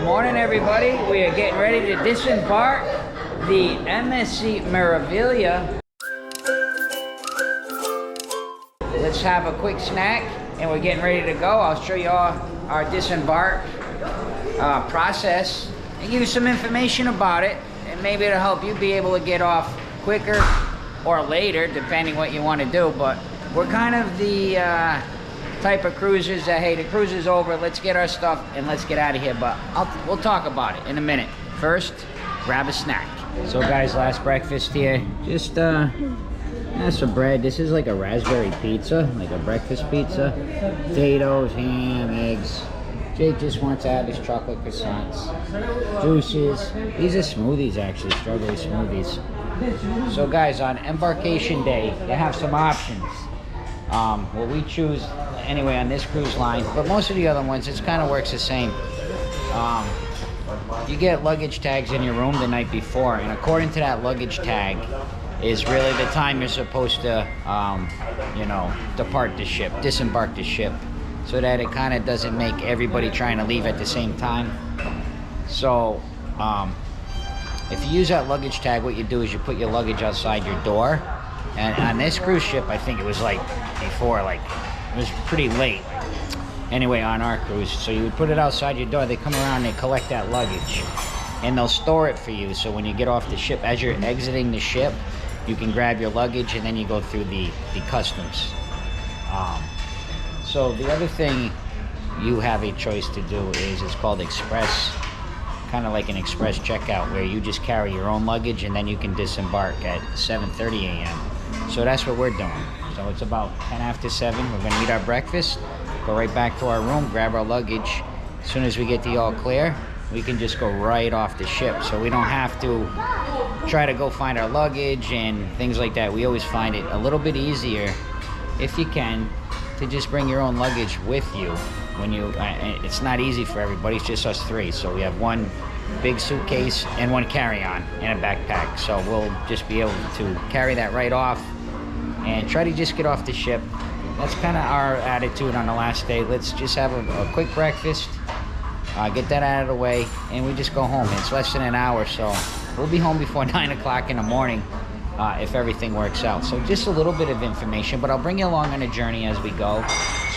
morning, everybody. We are getting ready to disembark the MSC Meraviglia. Let's have a quick snack, and we're getting ready to go. I'll show you all our disembark process and give you some information about it, and maybe it'll help you be able to get off quicker or later, depending what you want to do. But we're kind of the type of cruisers that, hey, the cruise is over, let's get our stuff and let's get out of here. But we'll talk about it in a minute. First, grab a snack. So guys, last breakfast here, just some bread. This is like a raspberry pizza, like a breakfast pizza. Potatoes, ham, eggs. Jake just wants to have his chocolate croissants. Juices. These are smoothies, actually, strawberry smoothies. So guys, on embarkation day, they have some options. What we choose anyway on this cruise line, but most of the other ones, it kind of works the same. You get luggage tags in your room the night before, and according to that luggage tag is really the time you're supposed to, depart the ship, disembark the ship, so that it kind of doesn't make everybody trying to leave at the same time. So, if you use that luggage tag, what you do is you put your luggage outside your door. And on this cruise ship, I think it was like before, like it was pretty late. Anyway, on our cruise, so you would put it outside your door. They come around, they collect that luggage, and they'll store it for you. So when you get off the ship, as you're exiting the ship, you can grab your luggage, and then you go through the customs. So the other thing you have a choice to do is it's called express, kind of like an express checkout, where you just carry your own luggage and then you can disembark at 7:30 a.m. So that's what we're doing. So it's about 10 after 7. We're going to eat our breakfast, go right back to our room, grab our luggage. As soon as we get the all clear, we can just go right off the ship. So we don't have to try to go find our luggage and things like that. We always find it a little bit easier, if you can, to just bring your own luggage with you. When you, it's not easy for everybody, it's just us three. So we have one big suitcase and one carry-on and a backpack. So we'll just be able to carry that right off and try to just get off the ship. That's kind of our attitude on the last day. Let's just have a quick breakfast, get that out of the way, and we just go home. It's less than an hour, so we'll be home before 9 o'clock in the morning if everything works out. So just a little bit of information, but I'll bring you along on a journey as we go.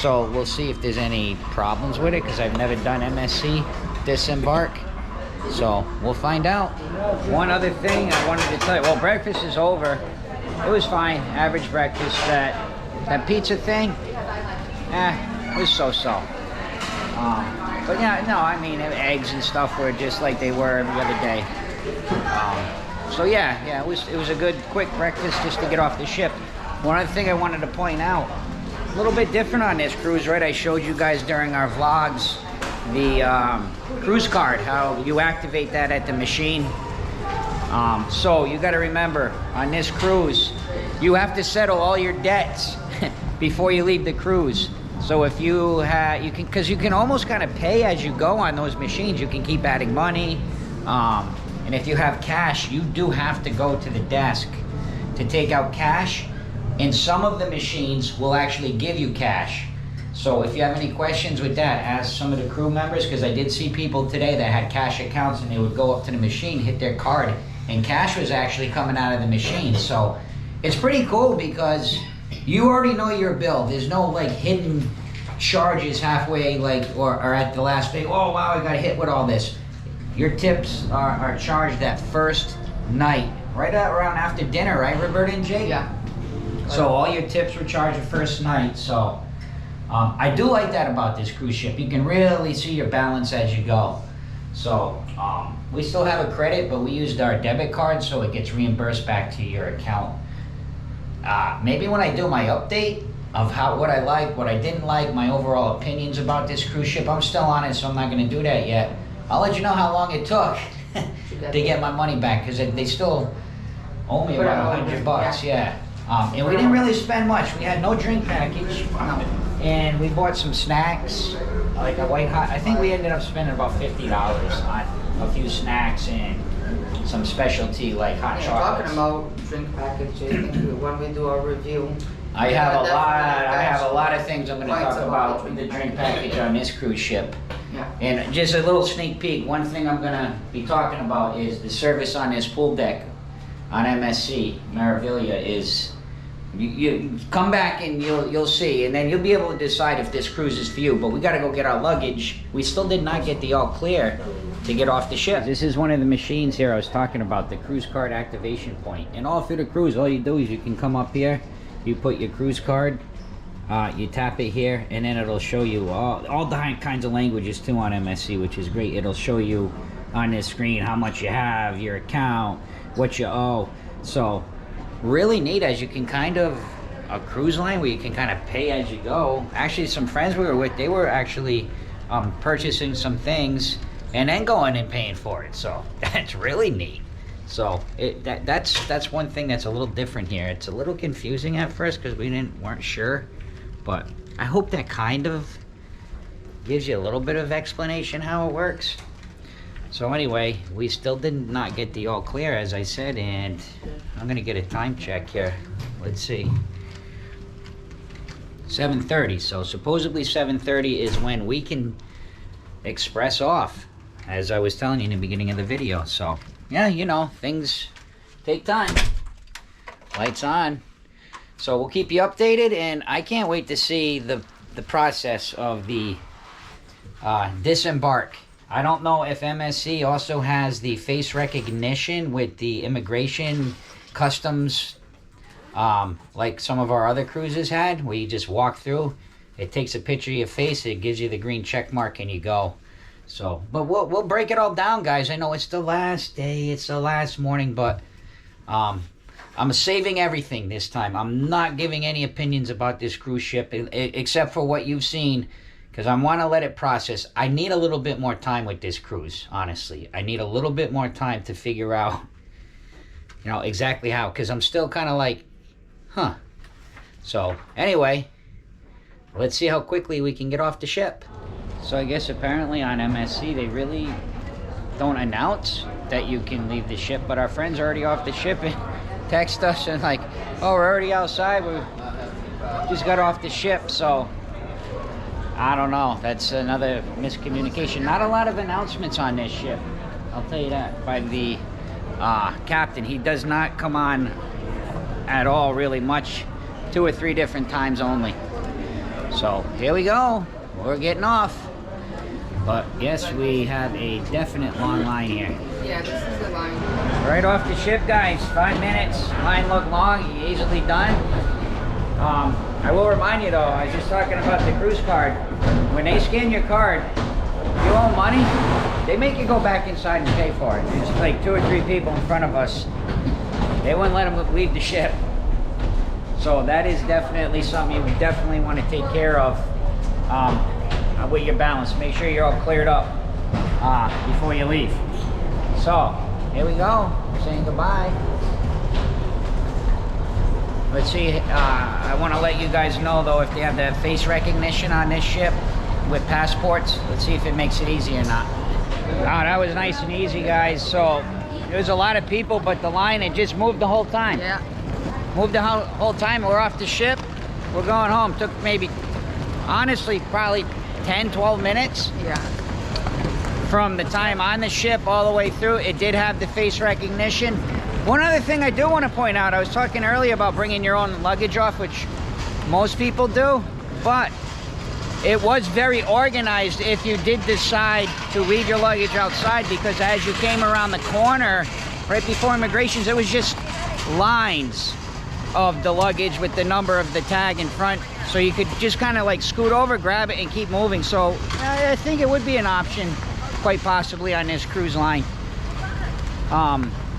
So we'll see if there's any problems with it, because I've never done MSC Disembark. So we'll find out. One other thing I wanted to tell you, well, breakfast is over. It was fine, average breakfast. That pizza thing, it was so-so. But yeah, no, I mean, eggs and stuff were just like they were every other day. So yeah, it was a good quick breakfast just to get off the ship. One other thing I wanted to point out, a little bit different on this cruise, right? I showed you guys during our vlogs the cruise card, how you activate that at the machine. So you got to remember, on this cruise, you have to settle all your debts before you leave the cruise. So if you can almost kind of pay as you go on those machines. You can keep adding money. And if you have cash, you do have to go to the desk to take out cash. And some of the machines will actually give you cash. So if you have any questions with that, ask some of the crew members, because I did see people today that had cash accounts and they would go up to the machine, hit their card, and cash was actually coming out of the machine. So it's pretty cool because you already know your bill. There's no like hidden charges halfway, like, or at the last day, oh wow, I got hit with all this. Your tips are charged that first night, right around after dinner, right, Roberta and Jake? Yeah. So all your tips were charged the first night. So I do like that about this cruise ship. You can really see your balance as you go. So we still have a credit, but we used our debit card, so it gets reimbursed back to your account. Maybe when I do my update of what I like, what I didn't like, my overall opinions about this cruise ship, I'm still on it, so I'm not going to do that yet. I'll let you know how long it took to get my money back, because they still owe me about $100, yeah. And we didn't really spend much. We had no drink package, and we bought some snacks, like a white hot. I think we ended up spending about $50 on a few snacks and some specialty like hot chocolates. Talking about drink package, I think when we do our review, I have a lot of things I'm going to talk about with the drink package on this cruise ship. Yeah. And just a little sneak peek, one thing I'm gonna be talking about is the service on this pool deck on MSC Meraviglia is, you come back and you'll see, and then you'll be able to decide if this cruise is for you. But we gotta go get our luggage. We still did not get the all clear to get off the ship. This is one of the machines here I was talking about, the cruise card activation point. And all through the cruise, all you do is you can come up here, you put your cruise card, you tap it here, and then it'll show you all different kinds of languages too on MSC, which is great. It'll show you on this screen how much you have, your account, what you owe. So really neat, as you can kind of, a cruise line where you can kind of pay as you go. Actually, some friends we were with, they were actually purchasing some things and then going and paying for it. So that's really neat. So that's one thing that's a little different here. It's a little confusing at first because we weren't sure, but I hope that kind of gives you a little bit of explanation how it works. So anyway, we still did not get the all clear, as I said, and I'm gonna get a time check here. Let's see. 7:30. So supposedly 7:30 is when we can express off, as I was telling you in the beginning of the video. So yeah, you know, things take time. Lights on. So we'll keep you updated, and I can't wait to see the process of the disembark. I don't know if MSC also has the face recognition with the immigration customs, like some of our other cruises had, where you just walk through, it takes a picture of your face, it gives you the green check mark, and you go. So, but we'll break it all down, guys. I know it's the last day, it's the last morning, but I'm saving everything this time. I'm not giving any opinions about this cruise ship, except for what you've seen, because I want to let it process. I need a little bit more time with this cruise, honestly. I need a little bit more time to figure out, you know, exactly how, because I'm still kind of like, huh. So anyway, let's see how quickly we can get off the ship. So I guess apparently on MSC they really don't announce that you can leave the ship, but our friends are already off the ship and text us and like, oh, we're already outside, we just got off the ship. So I don't know, that's another miscommunication. Not a lot of announcements on this ship, I'll tell you that, by the captain. He does not come on at all, really much. 2 or 3 different times only. So here we go, we're getting off. But yes, we have a definite long line here. Yeah, this is the line. Right off the ship, guys. 5 minutes. Line looked long, easily done. I will remind you though, I was just talking about the cruise card. When they scan your card, you owe money, they make you go back inside and pay for it. There's like 2 or 3 people in front of us. They wouldn't let them leave the ship. So that is definitely something you definitely want to take care of with your balance. Make sure you're all cleared up before you leave. So here we go, saying goodbye. Let's see, I want to let you guys know though if they have the face recognition on this ship with passports. Let's see if it makes it easy or not. Oh, that was nice and easy, guys. So there's a lot of people, but the line, it just moved the whole time. Yeah. Moved the whole time. We're off the ship, we're going home. Took maybe, honestly, probably 10, 12 minutes. Yeah. From the time on the ship all the way through. It did have the face recognition. One other thing I do want to point out, I was talking earlier about bringing your own luggage off, which most people do, but it was very organized if you did decide to leave your luggage outside, because as you came around the corner right before immigrations, it was just lines of the luggage with the number of the tag in front, so you could just kind of like scoot over, grab it, and keep moving. So I think it would be an option, quite possibly, on this cruise line,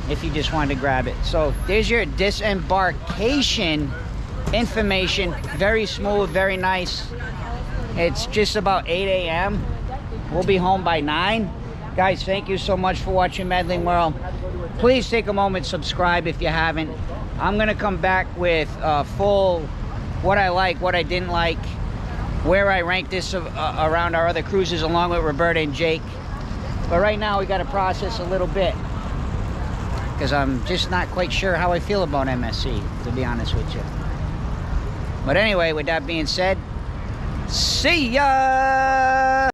if you just wanted to grab it. So there's your disembarkation information. Very smooth, very nice. It's just about 8 a.m. We'll be home by 9. Guys, thank you so much for watching Medling World. Please take a moment, subscribe if you haven't. I'm gonna come back with full what I like, what I didn't like, where I rank this around our other cruises, along with Roberta and Jake. But right now we got to process a little bit, because I'm just not quite sure how I feel about MSC, to be honest with you. But anyway, with that being said, see ya!